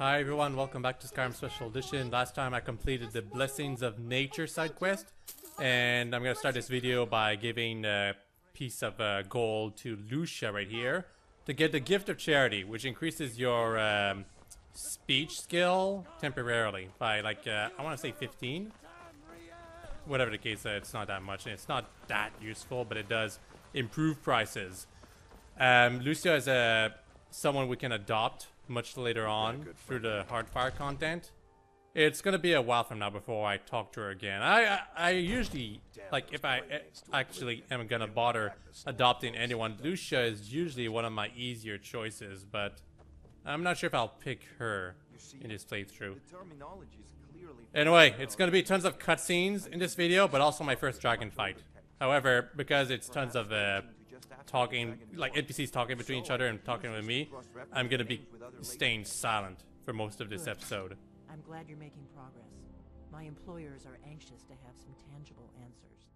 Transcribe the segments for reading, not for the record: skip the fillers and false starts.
Hi everyone, welcome back to Skyrim Special Edition. Last time I completed the Blessings of Nature side quest, and I'm gonna start this video by giving a piece of gold to Lucia right here to get the Gift of Charity, which increases your speech skill temporarily by like I want to say 15. Whatever the case, it's not that much, and it's not that useful, but it does improve prices. Lucia is someone we can adopt much later on through the Hardfire content. It's gonna be a while from now before I talk to her again. I usually, like, if I actually am gonna bother adopting anyone, Lucia is usually one of my easier choices, but I'm not sure if I'll pick her in this playthrough. Anyway, it's gonna be tons of cutscenes in this video, but also my first dragon fight. However, because it's tons of talking, like NPCs talking between each other and talking with me, I'm gonna be staying silent for most of this episode. I'm glad you're making progress. My employers are anxious to have some tangible answers.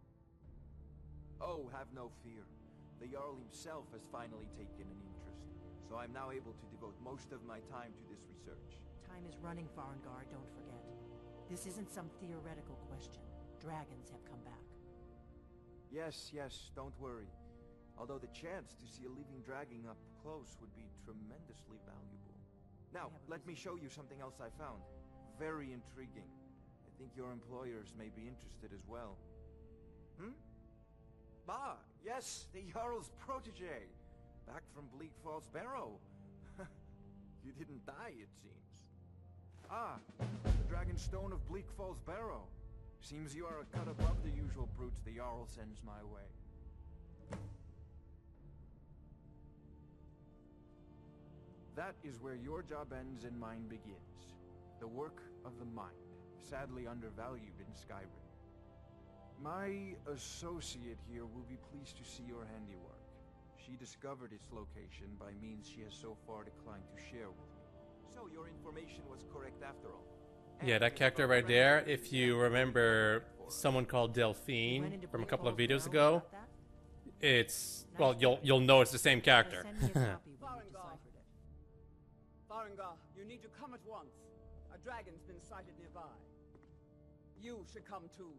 Oh, have no fear. The Jarl himself has finally taken an interest, so I'm now able to devote most of my time to this research. Time is running, Hrothgar, don't forget. This isn't some theoretical question. Dragons have come back. Yes, don't worry. Although the chance to see a living dragon up close would be tremendously valuable. Now, let me show you something else I found. Very intriguing. I think your employers may be interested as well. Ah, yes, the Jarl's protege. Back from Bleak Falls Barrow. You didn't die, it seems. Ah, the Dragon Stone of Bleak Falls Barrow. Seems you are a cut above the usual brutes the Jarl sends my way. That is where your job ends and mine begins. The work of the mind, sadly undervalued in Skyrim. My associate here will be pleased to see your handiwork. She discovered its location by means she has so far declined to share with me. So your information was correct after all. Yeah, that character right there, if you remember someone called Delphine from a couple of videos ago, it's, well, you'll know it's the same character. Hrothgar, you need to come at once. A dragon's been sighted nearby. You should come too.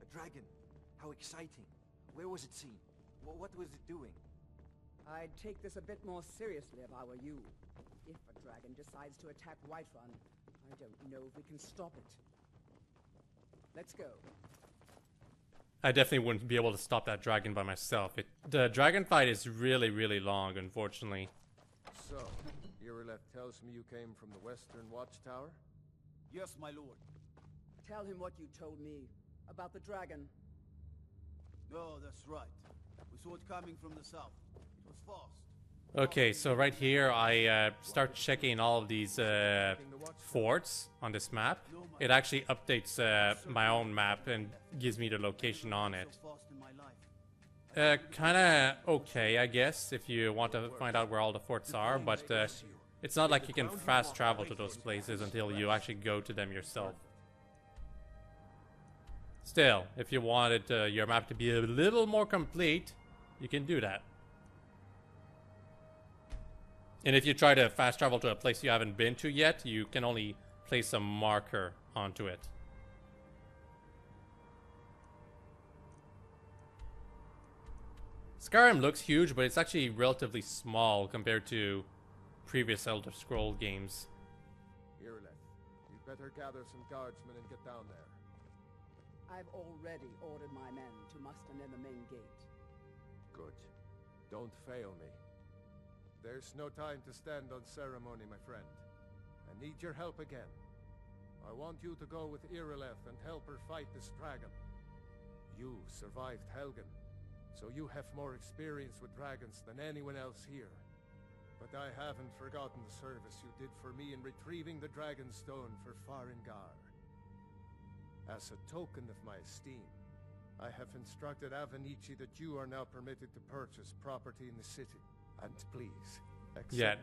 A dragon? How exciting. Where was it seen? What was it doing? I'd take this a bit more seriously if I were you. If a dragon decides to attack Whiterun, I don't know if we can stop it. Let's go. I definitely wouldn't be able to stop that dragon by myself. The dragon fight is really, really long, unfortunately. So, Irileth tells me you came from the Western Watchtower? Yes, my lord. Tell him what you told me about the dragon. No, that's right. We saw it coming from the south. It was fast. Okay, so right here I start checking all of these forts on this map. It actually updates my own map and gives me the location on it. Kinda okay, I guess, if you want to find out where all the forts are, but it's not like you can fast travel to those places until you actually go to them yourself. Still, if you wanted your map to be a little more complete, you can do that. And if you try to fast travel to a place you haven't been to yet, you can only place a marker onto it. Skyrim looks huge, but it's actually relatively small compared to previous Elder Scrolls games. Irileth, you'd better gather some guardsmen and get down there. I've already ordered my men to muster near the main gate. Good. Don't fail me. There's no time to stand on ceremony, my friend. I need your help again. I want you to go with Irileth and help her fight this dragon. You survived Helgen, so you have more experience with dragons than anyone else here. But I haven't forgotten the service you did for me in retrieving the Dragon Stone for Farengar. As a token of my esteem, I have instructed Avenici that you are now permitted to purchase property in the city. And please, yeah,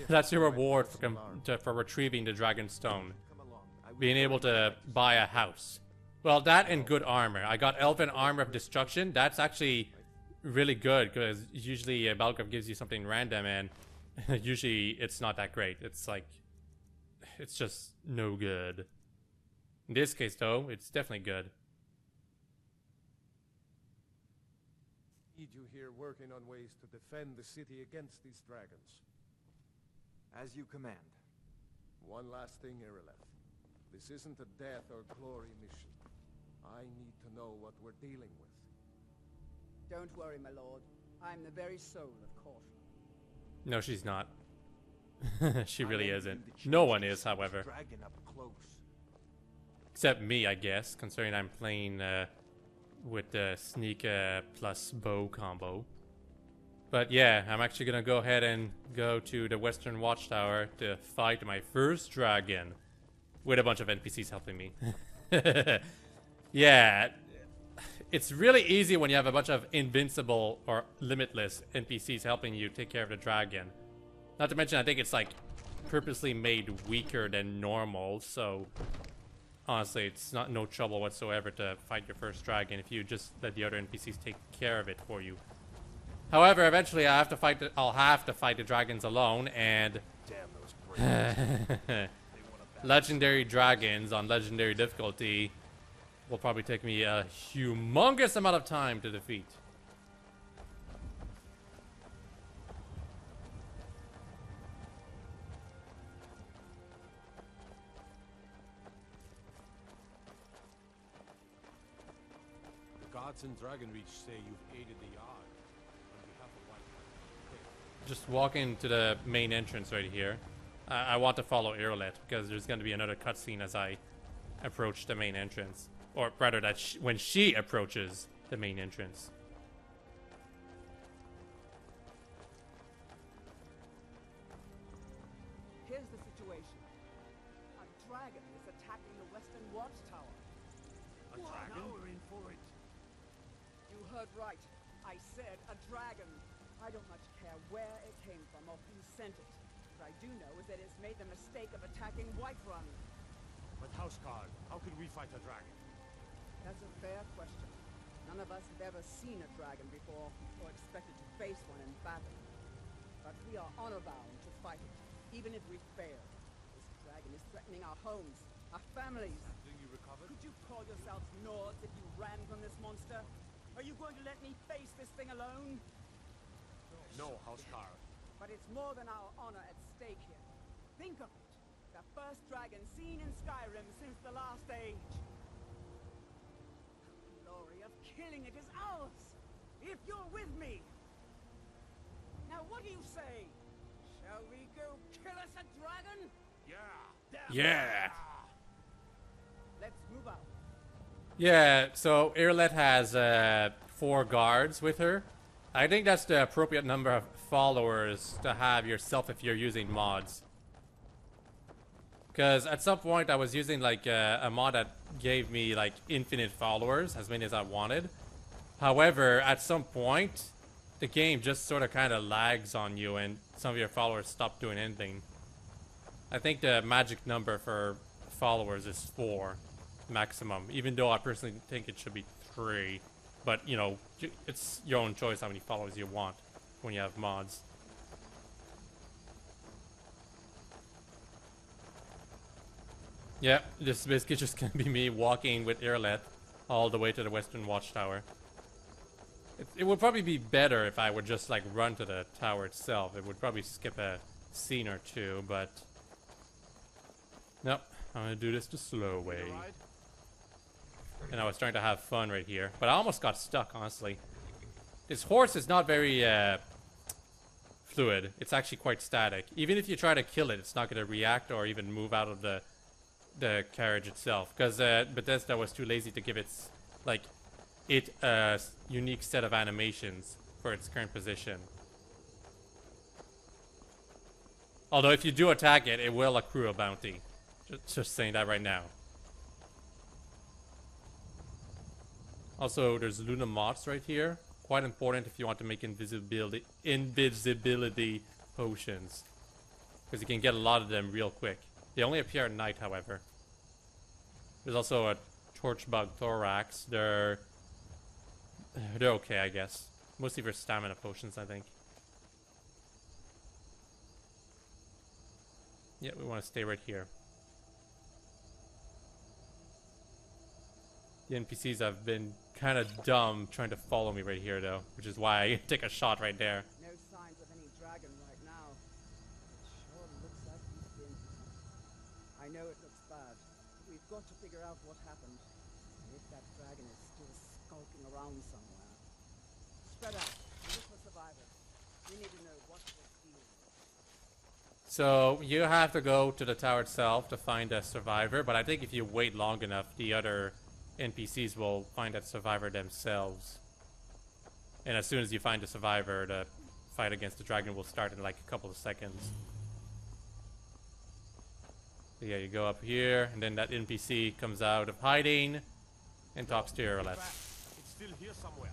that's your reward for retrieving the Dragon Stone. Being able to buy a house. Well, that and good armor. I got Elven Armor of Destruction. That's actually really good, because usually Balgruuf gives you something random, and usually it's not that great. It's like it's just no good. In this case, though, it's definitely good. Need you here working on ways to defend the city against these dragons. As you command. One last thing, Irileth. This isn't a death or glory mission. I need to know what we're dealing with. Don't worry, my lord. I'm the very soul of caution. No, she's not. She really isn't. No one is, however. Dragon up close. Except me, I guess, considering I'm playing with the sneak plus bow combo. But yeah, I'm actually gonna go ahead and go to the Western Watchtower to fight my first dragon. With a bunch of NPCs helping me. Yeah, it's really easy when you have a bunch of invincible or limitless NPCs helping you take care of the dragon. Not to mention, I think it's like purposely made weaker than normal, so honestly, it's not no trouble whatsoever to fight your first dragon if you just let the other NPCs take care of it for you. However, eventually I'll have to fight the dragons alone, and Damn those brutes. legendary dragons on legendary difficulty will probably take me a humongous amount of time to defeat. The gods in Dragonreach say you've aided the Yard on behalf of Whiterun. Just walking to the main entrance right here. I want to follow Irileth because there's going to be another cutscene as I approach the main entrance. Or rather, that when she approaches the main entrance. Here's the situation. A dragon is attacking the Western Watchtower. A dragon? Now we're in for it. You heard right. I said a dragon. I don't much care where it came from or who sent it. What I do know is that it's made the mistake of attacking Whiterun. But Hrothgar, how could we fight a dragon? That's a fair question. None of us have ever seen a dragon before, or expected to face one in battle. But we are honor-bound to fight it, even if we fail. This dragon is threatening our homes, our families. Something you recovered? Could you call yourselves Nords if you ran from this monster? Are you going to let me face this thing alone? No, Hrothgar. But it's more than our honor at stake here. Think of it. The first dragon seen in Skyrim since the last age. The glory of killing it is ours, if you're with me. Now what do you say? Shall we go kill us a dragon? Yeah. Yeah. Let's move out. Yeah, so Irileth has 4 guards with her. I think that's the appropriate number of followers to have yourself if you're using mods. Because at some point I was using like a mod that gave me like infinite followers, as many as I wanted. However, at some point, the game just sort of kind of lags on you and some of your followers stop doing anything. I think the magic number for followers is 4 maximum, even though I personally think it should be 3. But, you know, it's your own choice how many followers you want when you have mods. Yeah, this is basically just gonna be me walking with Irileth all the way to the Western Watchtower. It would probably be better if I would just like run to the tower itself. It would probably skip a scene or two, but nope, I'm gonna do this the slow way. And I was trying to have fun right here, but I almost got stuck, honestly. This horse is not very fluid. It's actually quite static. Even if you try to kill it, it's not going to react or even move out of the carriage itself, because Bethesda was too lazy to give its a unique set of animations for its current position. Although if you do attack it, it will accrue a bounty. Just saying that right now. Also, there's Luna moths right here. Quite important if you want to make invisibility potions, because you can get a lot of them real quick. They only appear at night, however. There's also a torchbug thorax. They're okay, I guess. Mostly for stamina potions, I think. Yeah, we want to stay right here. The NPCs have been kind of dumb trying to follow me right here, though, which is why I take a shot right there. No signs of any dragon right now. It sure looks like he's been. I know it looks bad. But we've got to figure out what happened. And if that dragon is still skulking around somewhere. Spread out. Look for survivors. We need to know what we're stealing. So you have to go to the tower itself to find a survivor, but I think if you wait long enough, the other NPCs will find that survivor themselves. And as soon as you find the survivor, the fight against the dragon will start in like a couple of seconds. So yeah, you go up here, and then that NPC comes out of hiding and talks to your left. It's still here somewhere.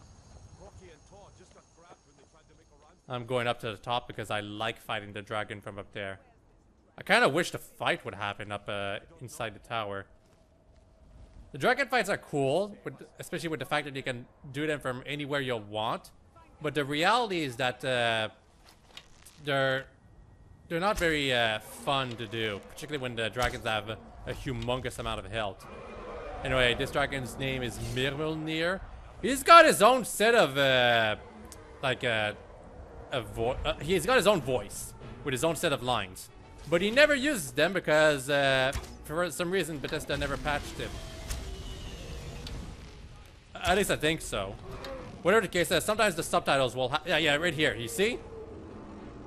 Rocky and Thor just got grabbed when they tried to make a run. I'm going up to the top because I like fighting the dragon from up there. I kind of wish the fight would happen up inside the tower. The dragon fights are cool, especially with the fact that you can do them from anywhere you want. But the reality is that they're not very fun to do, particularly when the dragons have a humongous amount of health. Anyway, this dragon's name is Mjolnir. He's got his own set of he's got his own voice with his own set of lines, but he never uses them because for some reason Bethesda never patched him. At least I think so. Whatever the case is, sometimes the subtitles will yeah, right here, you see?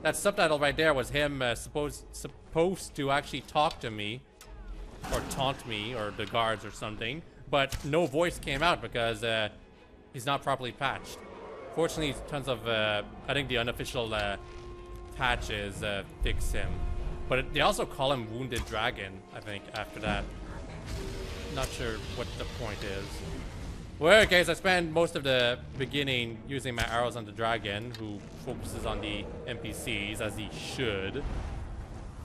That subtitle right there was him supposed to actually talk to me, or taunt me, or the guards or something, but no voice came out because he's not properly patched. Fortunately, tons of, I think the unofficial patches fix him. But they also call him Wounded Dragon, I think, after that. Not sure what the point is. Well, in case I spend most of the beginning using my arrows on the dragon, who focuses on the NPCs, as he should.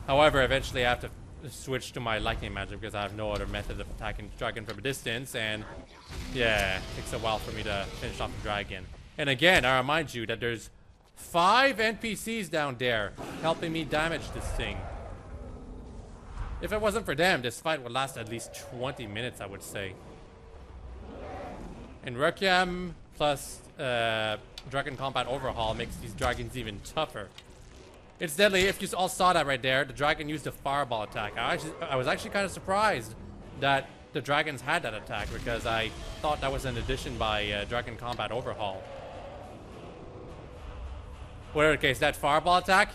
However, eventually I have to switch to my lightning magic because I have no other method of attacking the dragon from a distance, and yeah, it takes a while for me to finish off the dragon. And again, I remind you that there's 5 NPCs down there helping me damage this thing. If it wasn't for them, this fight would last at least 20 minutes, I would say. And Requiem plus Dragon Combat Overhaul makes these dragons even tougher. Incidentally, if you all saw that right there, the dragon used a fireball attack. I was actually kind of surprised that the dragons had that attack because I thought that was an addition by Dragon Combat Overhaul. Whatever the case, that fireball attack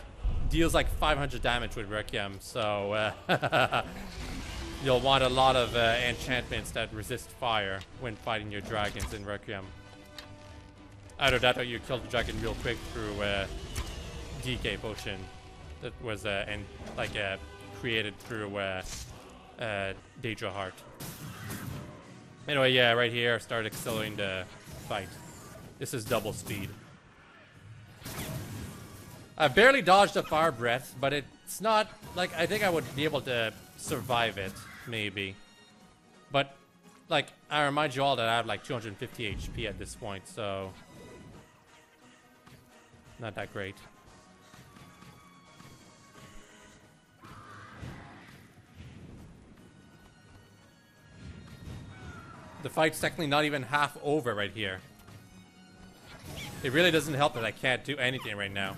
deals like 500 damage with Requiem, so you'll want a lot of enchantments that resist fire when fighting your dragons in Requiem. Either that or you kill the dragon real quick through DK potion that was created through Daedra Heart. Anyway, yeah, right here, start accelerating the fight. This is double speed. I barely dodged a fire breath, but it's not like I think I would be able to survive it, maybe. But like I remind you all that I have like 250 HP at this point, so not that great. The fight's technically not even half over right here. It really doesn't help that I can't do anything right now.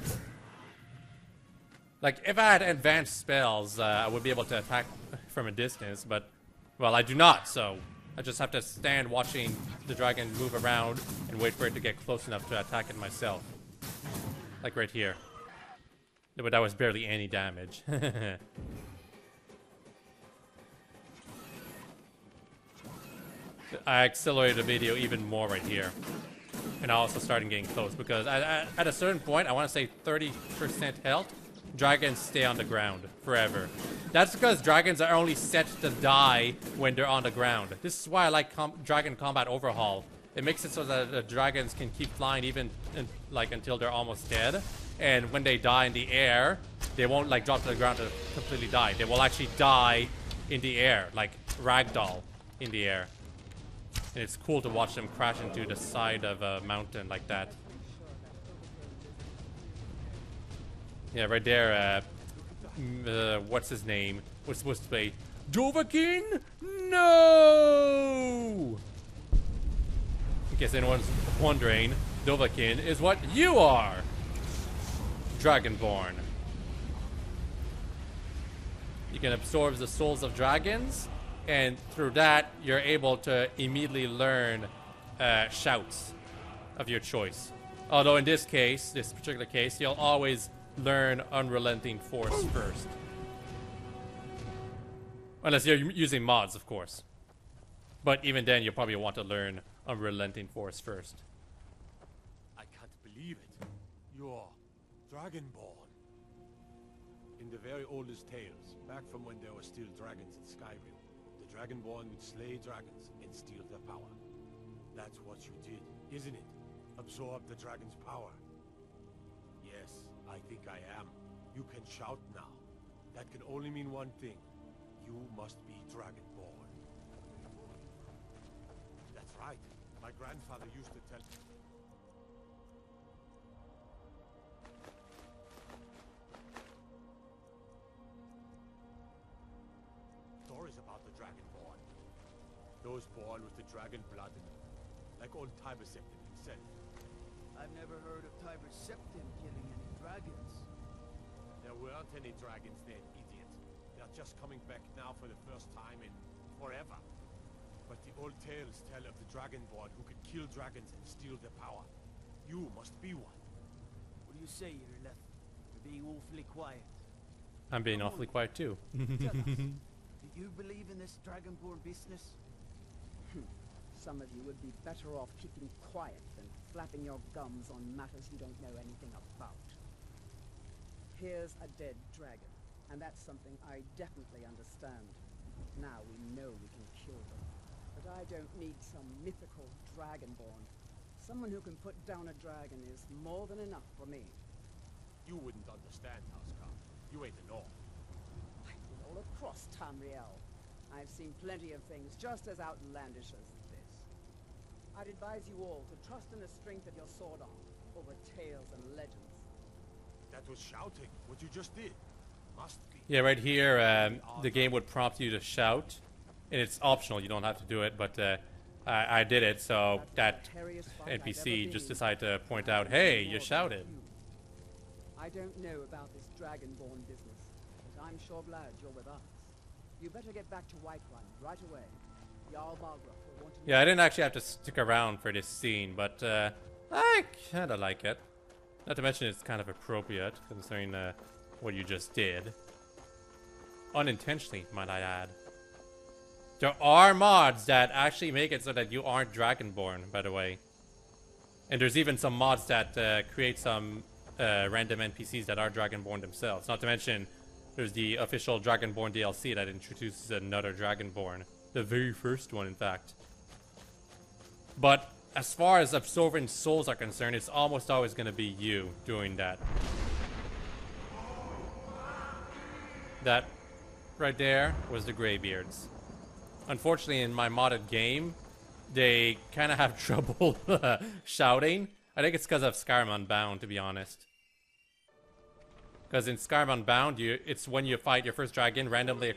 Like, if I had advanced spells, I would be able to attack from a distance, but, well, I do not, so I just have to stand watching the dragon move around and wait for it to get close enough to attack it myself. Like right here. But that was barely any damage. I accelerated the video even more right here. And I also started getting close because at a certain point, I want to say 30% health, dragons stay on the ground forever. That's because dragons are only set to die when they're on the ground. This is why I like Dragon Combat Overhaul. It makes it so that the dragons can keep flying even until they're almost dead. And when they die in the air, they won't like drop to the ground to completely die. They will actually die in the air, like ragdoll in the air. And it's cool to watch them crash into the side of a mountain like that. Yeah, right there, what's his name? Was supposed to be Dovahkiin? No! in case anyone's wondering, Dovahkiin is what you are! Dragonborn. You can absorb the souls of dragons, and through that, you're able to immediately learn shouts of your choice. Although in this case, this particular case, you'll always learn Unrelenting Force first. Unless you're using mods, of course. But even then, you'll probably want to learn Unrelenting Force first. I can't believe it. You're Dragonborn. In the very oldest tales, back from when there were still dragons in Skyrim, the Dragonborn would slay dragons and steal their power. That's what you did, isn't it? Absorb the dragon's power. Yes, I think I am. You can shout now. That can only mean one thing. You must be Dragonborn. That's right. My grandfather used to tell... stories about the Dragonborn. Those born with the dragon blood in them. Like old Tiber Septim himself. I've never heard of Tiber Septim killing any dragons. There weren't any dragons then, idiot. They're just coming back now for the first time in forever. But the old tales tell of the Dragonborn who could kill dragons and steal their power. You must be one. What do you say, Irileth? You're being awfully quiet. I'm being awfully quiet too. Tell us, do you believe in this Dragonborn business? Some of you would be better off keeping quiet than flapping your gums on matters you don't know anything about. Here's a dead dragon, and that's something I definitely understand. Now we know we can kill them, but I don't need some mythical Dragonborn. Someone who can put down a dragon is more than enough for me. You wouldn't understand, Hrothgar. You ain't the North. I've been all across Tamriel. I've seen plenty of things just as outlandish as this. I'd advise you all to trust in the strength of your sword arm over tales and legends. That was shouting, what you just did. Must be. Yeah, right here, the game would prompt you to shout. And it's optional, you don't have to do it, but I did it, so that NPC just decided to point out, hey, you shouted. I don't know about this Dragonborn business, but I'm sure glad you're with us. You better get back to Whiterun right away. Jarl Balgruuf will want to know. Yeah, I didn't actually have to stick around for this scene, but I kind of like it. Not to mention it's kind of appropriate, considering what you just did. Unintentionally, might I add. There are mods that actually make it so that you aren't Dragonborn, by the way. And there's even some mods that create some random NPCs that are Dragonborn themselves. Not to mention, there's the official Dragonborn DLC that introduces another Dragonborn. The very first one, in fact. But as far as absorbing souls are concerned, it's almost always going to be you doing that. That right there was the Greybeards. Unfortunately, in my modded game, they kind of have trouble shouting. I think it's because of Skyrim Unbound, to be honest. Because in Skyrim Unbound, it's when you fight your first dragon randomly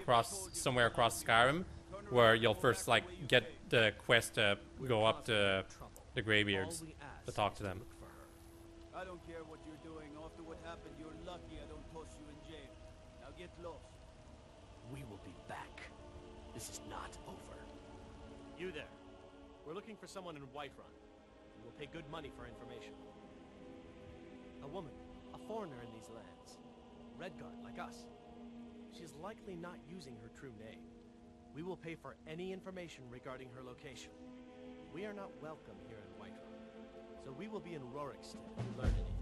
somewhere across Skyrim, where you'll first like get the quest to go up to the Greybeards to talk to them. I don't care what you're doing. After what happened, you're lucky I don't toss you in jail. Now get lost. We will be back. This is not over. You there. We're looking for someone in Whiterun. We will pay good money for information. A woman, a foreigner in these lands. Redguard, like us. She's likely not using her true name. We will pay for any information regarding her location. We are not welcome here in Whiterun, so we will be in Rorikstead if you learn anything.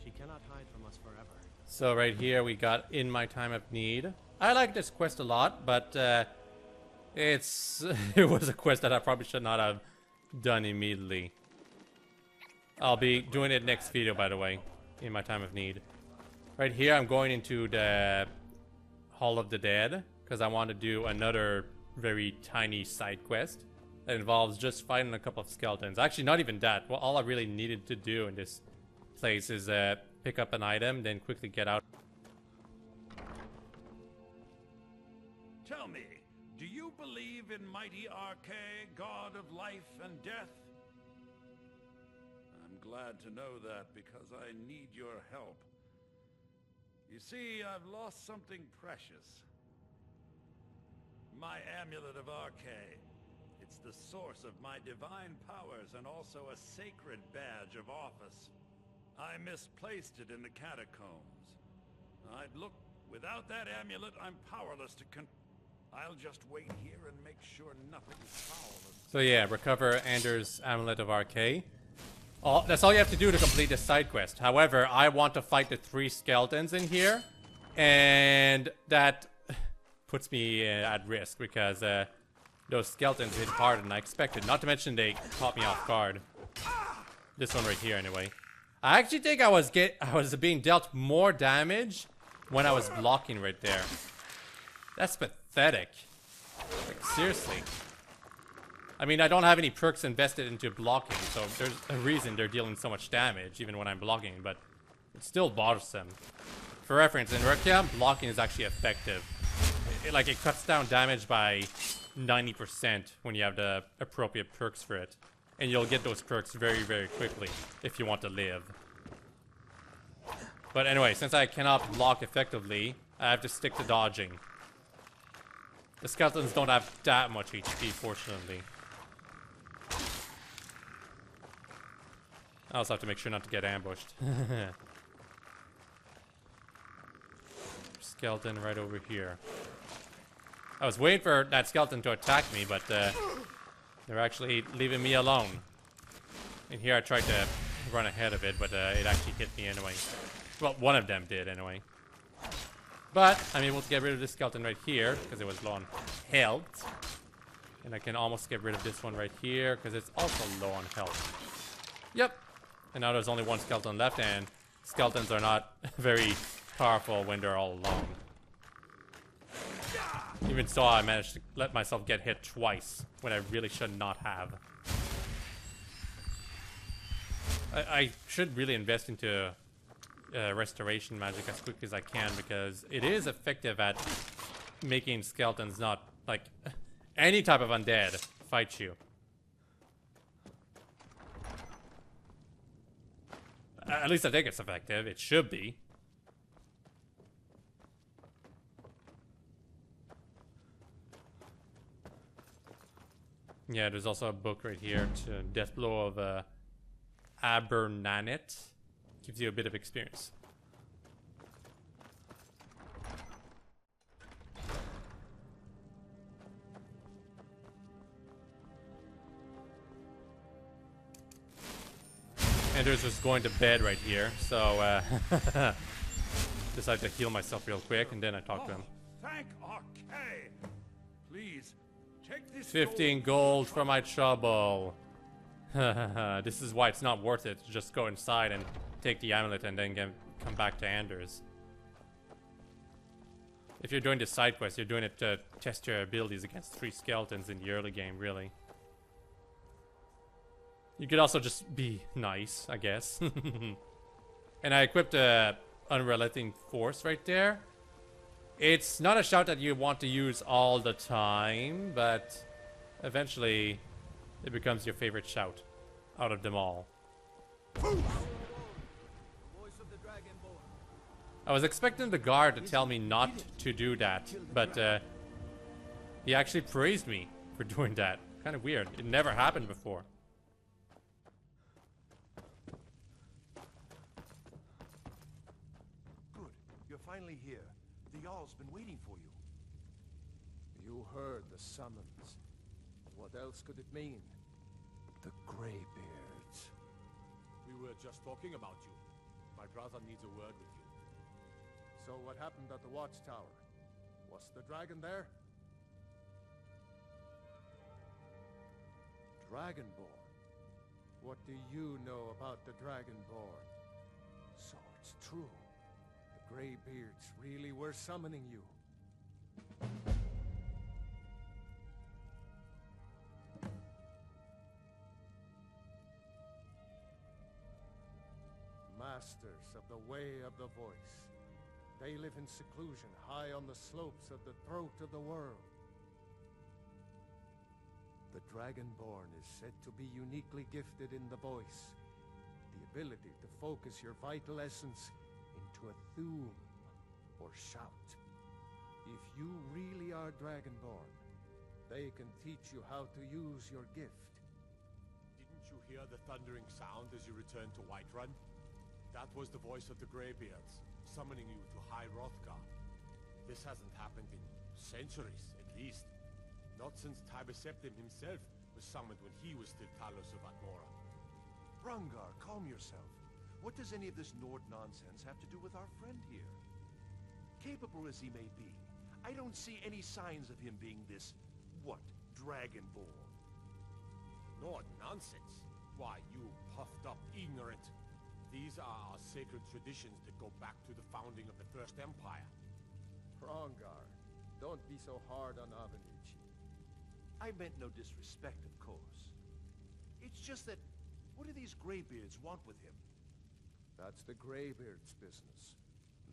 She cannot hide from us forever. So right here we got In My Time of Need. I like this quest a lot, but it was a quest that I probably should not have done immediately. I'll be doing it next video, by the way, In My Time of Need. Right here I'm going into the Hall of the Dead, because I want to do another very tiny side quest that involves just fighting a couple of skeletons. Actually, not even that. Well, all I really needed to do in this place is pick up an item, then quickly get out. Tell me, do you believe in mighty Arche, god of life and death? glad to know that, because I need your help. You see, I've lost something precious. My Amulet of Arche. It's the source of my divine powers and also a sacred badge of office. I misplaced it in the catacombs. I'd look... Without that amulet, I'm powerless to I'll just wait here and make sure nothing's foul. So yeah, recover Anders' Amulet of Arche. That's all you have to do to complete this side quest. However, I want to fight the 3 skeletons in here, and that puts me at risk because those skeletons hit harder than I expected. Not to mention they caught me off guard. This one right here, anyway. I actually think I was being dealt more damage when I was blocking right there. That's pathetic. Like, seriously. I mean, I don't have any perks invested into blocking, so there's a reason they're dealing so much damage, even when I'm blocking, but it's still bothersome. For reference, in Requiem, blocking is actually effective. It cuts down damage by 90% when you have the appropriate perks for it. And you'll get those perks very, very quickly if you want to live. But anyway, since I cannot block effectively, I have to stick to dodging. The skeletons don't have that much HP, fortunately. I also have to make sure not to get ambushed. Skeleton right over here. I was waiting for that skeleton to attack me, but they're actually leaving me alone. And here I tried to run ahead of it, but it actually hit me anyway. Well, one of them did anyway. But I'm able to get rid of this skeleton right here because it was low on health. And I can almost get rid of this one right here because it's also low on health. Yep. And now there's only one skeleton left, and skeletons are not very powerful when they're all alone. Even so, I managed to let myself get hit twice when I really should not have. I should really invest into restoration magic as quick as I can, because it is effective at making skeletons not, like, any type of undead fight you. At least I think it's effective. It should be. Yeah, there's also a book right here to Deathblow of Abernanet. Gives you a bit of experience. Anders was going to bed right here, so decided to heal myself real quick, and then I talked to him. Thank Arche. Please, take this 15 gold for my trouble. This is why it's not worth it to just go inside and take the amulet and then come back to Anders. If you're doing this side quest, you're doing it to test your abilities against 3 skeletons in the early game, really. You could also just be nice, I guess. And I equipped a Unrelenting Force right there. It's not a shout that you want to use all the time, but eventually it becomes your favorite shout out of them all. Voice of the Dragonborn. I was expecting the guard to tell me not to do that, but he actually praised me for doing that. Kind of weird. It never happened before. Good. You're finally here. The Jarl's been waiting for you. You heard the summons. What else could it mean? The Greybeards. We were just talking about you. My brother needs a word with you. So what happened at the watchtower? Was the dragon there? Dragonborn? What do you know about the Dragonborn? So it's true. The Greybeards really were summoning you. Masters of the Way of the Voice. They live in seclusion high on the slopes of the throat of the world. The Dragonborn is said to be uniquely gifted in the voice, the ability to focus your vital essence into a thum, or shout. If you really are Dragonborn, they can teach you how to use your gift. Didn't you hear the thundering sound as you returned to Whiterun? That was the voice of the Greybeards, summoning you to High Hrothgar. This hasn't happened in centuries, at least. Not since Tiber Septim himself was summoned when he was still Talos of Atmora. Hrothgar, calm yourself. What does any of this Nord nonsense have to do with our friend here? Capable as he may be, I don't see any signs of him being this, Dragonborn. Nord nonsense? Why, you puffed up ignorant. These are our sacred traditions that go back to the founding of the First Empire. Hrothgar, don't be so hard on Avenucci. I meant no disrespect, of course. It's just that, what do these Greybeards want with him? That's the Greybeards' business,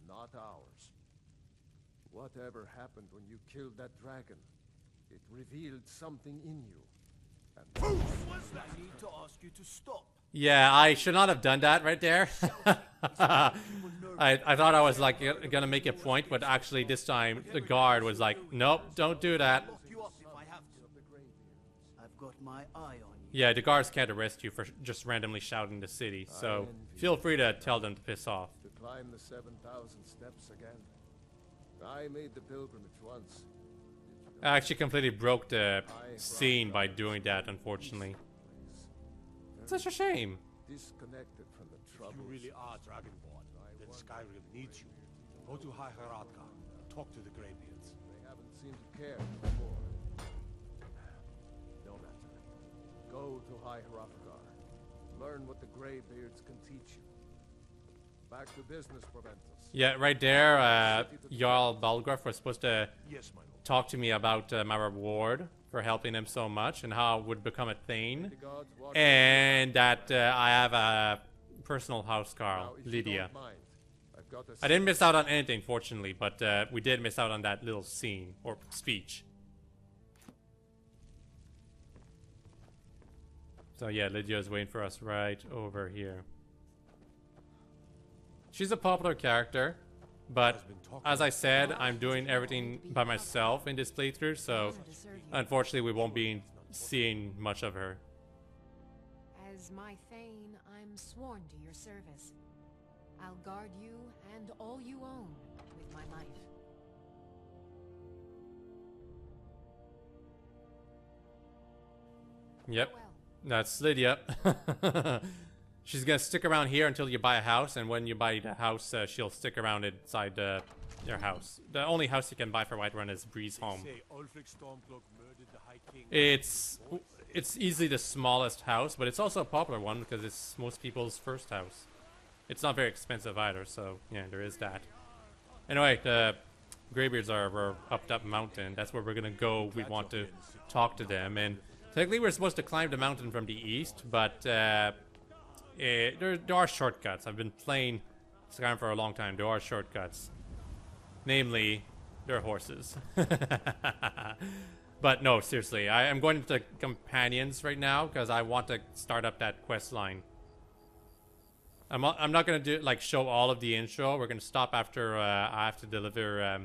not ours. Whatever happened when you killed that dragon, it revealed something in you. And I need to ask you to stop. Yeah, I should not have done that right there. I thought I was like gonna make a point, but actually this time the guard was like, nope, don't do that. Lock you up if I have to. I've got my eye on you. Yeah, the guards can't arrest you for just randomly shouting the city, so feel free to tell them to piss off. to climb the 7,000 steps again. I made the pilgrimage once. I actually completely broke the scene by doing that, unfortunately. It's such a shame. Disconnected from the If troubles. you really are Dragonborn, then Skyrim needs you. Go to High Hrothgar and talk to the Greybeards. They haven't seemed to care before. No matter. Go to High Hrothgar. Learn what the Greybeards can teach you. Back to business, Proventus. Yeah, right there, Jarl Balgruff was supposed to Yes, my lord. talk to me about my reward for helping him so much and how I would become a Thane. The gods watch And that I have a personal house Now, girl, if you Lydia. don't mind, I've got a I didn't miss out on anything, fortunately, but we did miss out on that little scene, or speech. So yeah, Lydia's waiting for us right over here. She's a popular character, but as I said, I'm doing everything by myself in this playthrough, so unfortunately we won't be seeing much of her. As my Thane, I'm sworn to your service. I'll guard you and all you own with my life. Yep, Well, that's Lydia. She's gonna stick around here until you buy a house, and when you buy the house, she'll stick around inside your house. The only house you can buy for Whiterun is Breeze Home. Say Ulfric Stormcloak murdered the High King. It's easily the smallest house, but it's also a popular one because it's most people's first house. It's not very expensive either, so yeah, there is that. Anyway, the Greybeards are up that mountain. That's where we're gonna go. We want to talk to them, and technically we're supposed to climb the mountain from the east, but there are shortcuts. I've been playing Skyrim for a long time. There are shortcuts. Namely, there are horses. But no, seriously, I am going to companions right now because I want to start up that quest line. I'm not gonna do show all of the intro. We're gonna stop after I have to deliver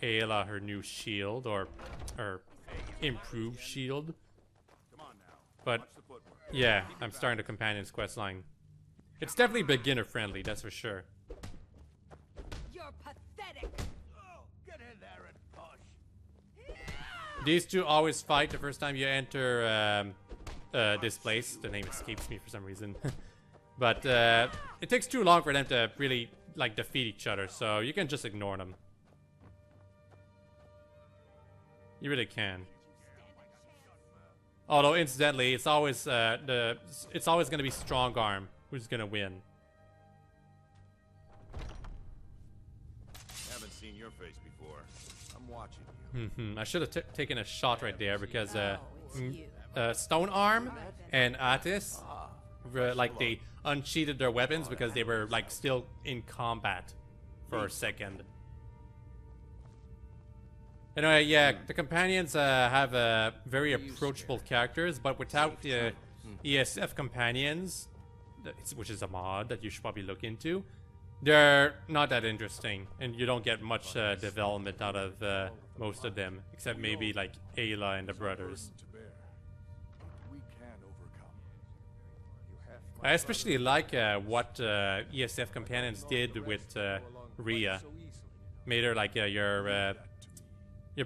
Ayla her new shield or improved shield. But yeah, I'm starting the companions quest line. It's definitely beginner friendly, that's for sure. You're pathetic. Oh, get in there and push. These two always fight the first time you enter this place. The name escapes me for some reason. But it takes too long for them to really defeat each other, so you can just ignore them. You really can. Although incidentally, it's always gonna be strong arm who's gonna win. Haven't seen your face before. I'm watching you. I should have taken a shot right there because Stone Arm and Attis they unsheathed their weapons because they were still in combat for a second. Anyway, yeah, the companions have very approachable characters, but without the ESF companions, which is a mod that you should probably look into. They're not that interesting, and you don't get much development out of most of them, except maybe like Ayla and the brothers. I especially like what ESF Companions did with Rhea. Made her like your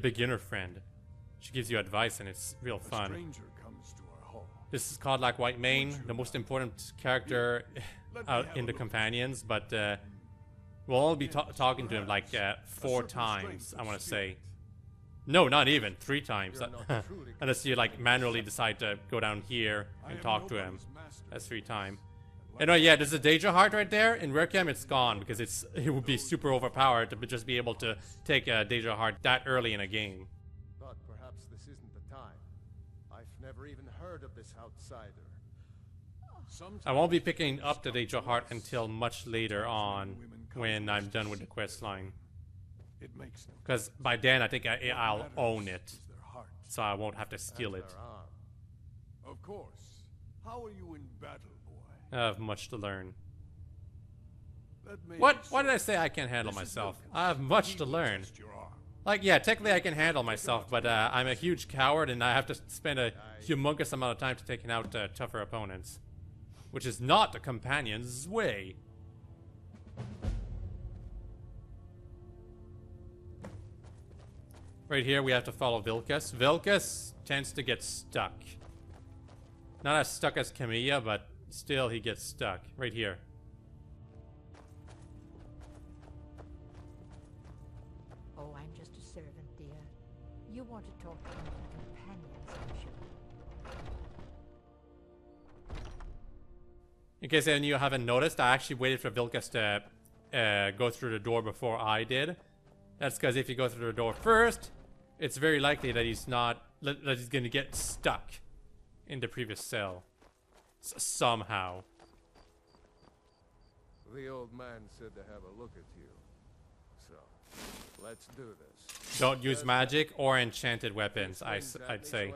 beginner friend. She gives you advice and it's real fun. This is called like White Mane, the most important character out in the companions, but we'll only be talking to him like 4 times, I want to say. No, not even 3 times. Unless you like manually decide to go down here and talk to him. That's 3 times. And yeah, there's a Daedra Heart right there. In Rare Chem, it's gone because it would be super overpowered to just be able to take a Daedra Heart that early in a game. But perhaps this isn't the time. I've never even heard of this outsider. I won't be picking up the Daedra Heart until much later on when I'm done with the quest line. Because by then I think I'll own it, so I won't have to steal it. Of course. How are you in battle, boy? I have much to learn. What? Why did I say I can't handle myself? I have much to learn. Like, yeah, technically I can handle myself, but I'm a huge coward and I have to spend a humongous amount of time to taking out tougher opponents. Which is not the companion's way. Right here we have to follow Vilkas. Vilkas tends to get stuck. Not as stuck as Camilla, but still he gets stuck. Right here. Oh, I'm just a servant, dear. You want to talk to my companions, I'm sure. In case any of you haven't noticed, I actually waited for Vilkas to go through the door before I did. That's because if you go through the door first, it's very likely that he's going to get stuck in the previous cell. Somehow. The old man said to have a look at you. So, let's do this. Don't use magic or enchanted weapons, I'd say.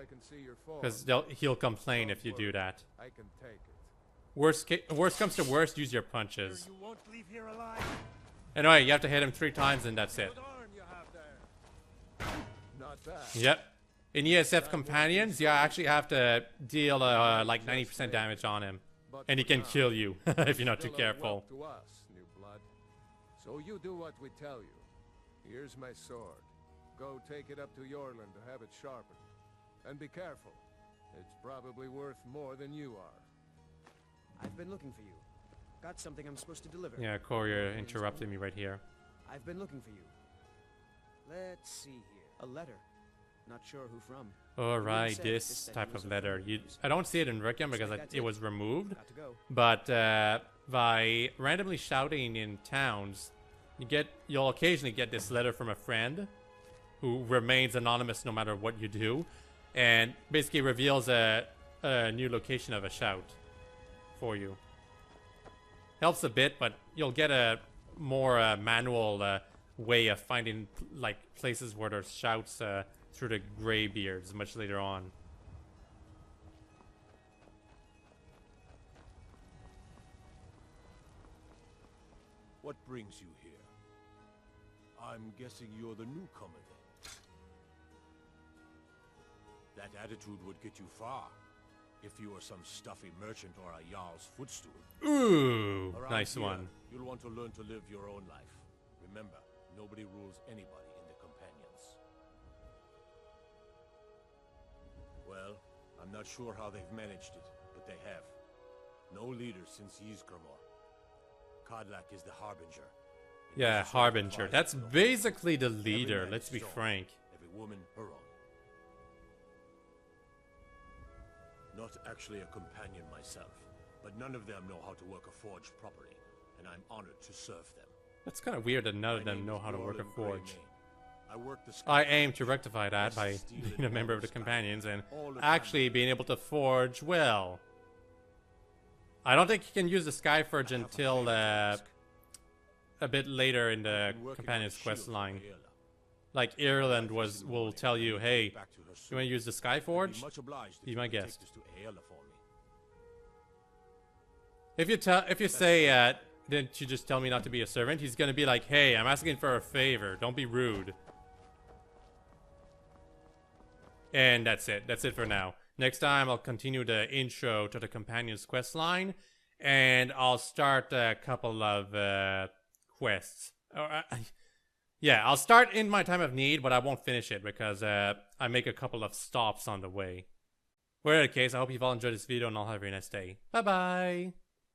Because he'll complain if you do that. I can take it. Worst comes to worst, use your punches. Anyway, you have to hit him 3 times and that's it. Yep. In ESF Companions, you actually have to deal like 90% damage on him. And he can kill you if you're not too careful. So you do what we tell you. Here's my sword. Go take it up to Yorland to have it sharpened. And be careful. It's probably worth more than you are. I've been looking for you. Got something I'm supposed to deliver. Yeah, Courier interrupted me right here. I've been looking for you. Let's see here. A letter. Not sure who from. Alright, this type of letter. I don't see it in Requiem because it was removed. But by randomly shouting in towns, you'll occasionally get this letter from a friend who remains anonymous no matter what you do, and basically reveals a new location of a shout for you. Helps a bit, but you'll get a more manual way of finding like places where there's shouts through the Greybeards much later on. What brings you here? I'm guessing you're the newcomer then. That attitude would get you far if you were some stuffy merchant or a Jarl's footstool. Ooh, Around nice here, one. You'll want to learn to live your own life. Remember, nobody rules anybody in the Companions. Well, I'm not sure how they've managed it, but they have. No leaders since Ysgramor. Kodlak is the Harbinger. Yeah, Harbinger. That's basically the leader, let's be frank. Every woman her own. Not actually a companion myself, but none of them know how to work a forge properly, and I'm honored to serve them. That's kind of weird that none of them know how to work a forge. I I aim to rectify that by being a member of the Companions and actually being able to forge well. I don't think you can use the Skyforge until a bit later in the Companions quest line. Like Ireland will tell you, hey, you want to use the Skyforge? Be my guest. If you say, didn't you just tell me not to be a servant? He's gonna be like, hey, I'm asking for a favor. Don't be rude. And that's it. That's it for now. Next time, I'll continue the intro to the companion's quest line, and I'll start a couple of quests. Yeah, I'll start in my time of need, but I won't finish it because I make a couple of stops on the way. Whatever the case, I hope you've all enjoyed this video, and I'll have a very nice day. Bye-bye!